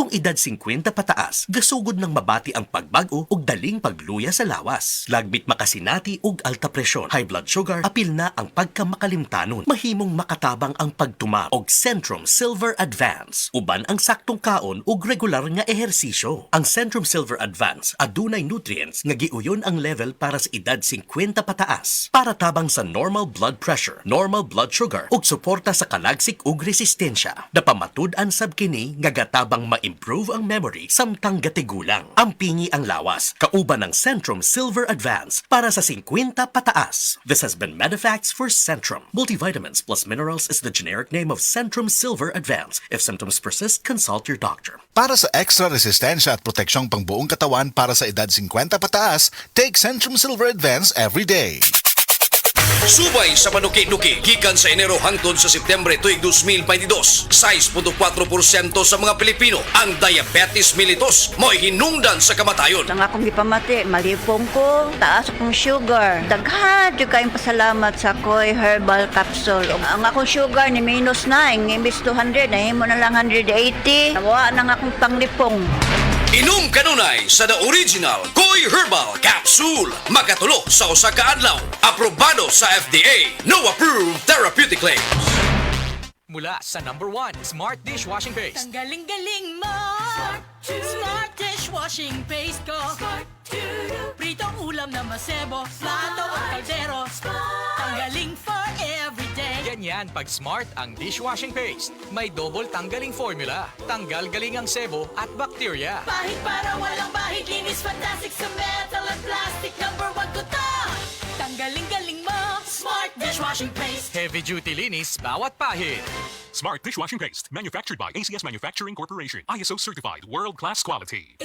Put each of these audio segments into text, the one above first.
katong edad 50 pataas, gasugod ng mabati ang pagbago ug daling pagluya sa lawas. Lagbit makasinati ug alta presyon, high blood sugar, apil na ang pagkamakalimtanon. Mahimong makatabang ang pagtuma og Centrum Silver Advance. Uban ang saktong kaon ug regular nga ehersisyo. Ang Centrum Silver Advance adunay nutrients nga giuyon ang level para sa edad 50 pataas. Para tabang sa normal blood pressure, normal blood sugar ug suporta sa kalagsik ug resistensya. Napamatud-an sab kini nga gatabang ma-improve ang memory samtang gatigulang. Ampingi ang lawas, kauban ng Centrum Silver Advance para sa 50 pataas. This has been Medifax for Centrum. Multivitamins plus minerals is the generic name of Centrum Silver Advance. If symptoms persist, consult your doctor. Para sa extra resistensya at proteksyong pangbuong katawan para sa edad 50 pataas, take Centrum Silver Advance every day. Subay sa panuki-nuki, gikan sa Enero hangtod sa Setyembre tuig 2022, 6.4% sa mga Pilipino ang diabetes mellitus mo'y hinungdan sa kamatayon. Ang akong gipamati, malipong ko, taas akong sugar. Daghan yung kayong pasalamat sa Koy Herbal Capsule. Ang akong sugar ni minus 9, imbis 200, nahimo na lang 180. Nawa nang akong panglipong. Inom kanunay sa the original Koy Herbal Capsule. Makatulo sa usa ka adlaw. Aprobado sa FDA. No approved therapeutic claims. Mula sa #1 Smart Dishwashing Paste. Ang galing-galing mo! Smart dishwashing paste ko. Pritong ulam na masebo, plato o kaldero. Tanggaling for everyday. Ganyan pag Smart ang dishwashing paste. May double tanggaling formula. Tanggal galing ang sebo at bakterya. Bahid para walang bahid, linis fantastic sa metal at plastic. #1 ko to! Tanggaling-galing mo! Smart dishwashing paste. Heavy duty linis bawat pahid. Smart Dishwashing Paste, manufactured by ACS Manufacturing Corporation. ISO certified, world-class quality.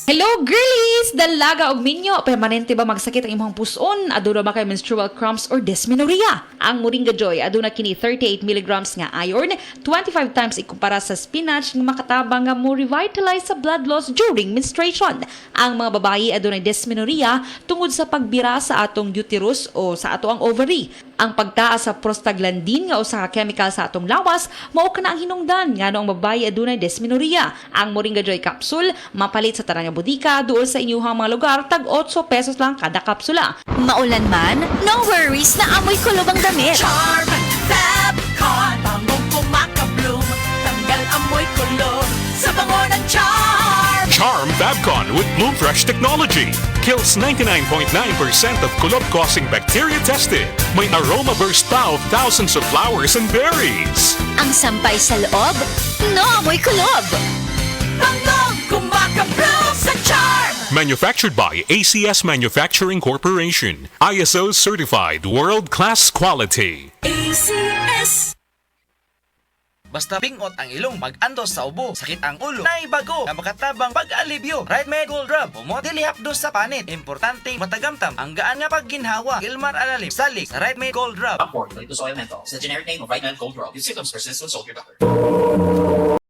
Hello, girlies! Dalaga og minyo, permanente ba magsakit ang imong puson? Aduna ba kay menstrual cramps or dysmenorrhea? Ang Moringa Joy aduna kini 38 mg nga iron, 25 times ikumpara sa spinach nga makatabang nga mo revitalize sa blood loss during menstruation. Ang mga babayi adunay dysmenorrhea tungod sa pagbira sa atong uterus o sa ato ang ovary. Ang pagtaas sa prostaglandin nga usa ka chemical sa atong lawas mao kana ang hinungdan ngano ang babayi adunay dysmenorrhea. Ang Moringa Joy capsule mapalit sa tarang nga bodika duol sa inyuhang mga lugar tag 8 pesos lang kada kapsula. Maulan man, no worries na amoy kulob ang damit. Charm Fabcon, bangong kumaka-bloom. Tanggal amoy kulo sa bango ng Charm. Charm Fabcon with Bloom Fresh technology. Kills 99.9% of kulob-causing bacteria tested. May aroma burst pa of thousands of flowers and berries. Ang sampay sa loob, no amoy kulob. Bangong kumaka-bloom sa Charm. Manufactured by ACS Manufacturing Corporation. ISO certified, world-class quality. ACS. Basta pingot ang ilong, pag-andos sa ubo, sakit ang ulo, naibago, na makatabang pag-alibyo. Right Med Gold Rub, umot, dilihapdos sa panit. Importante, matagamtam, ang gaan nga pagginhawa. Ilmar alalip, salik, sa Right Med Gold Rub. Upward, ito soil menthol. It's the generic name of Right Med Gold Rub. If symptoms persist, consult your doctor.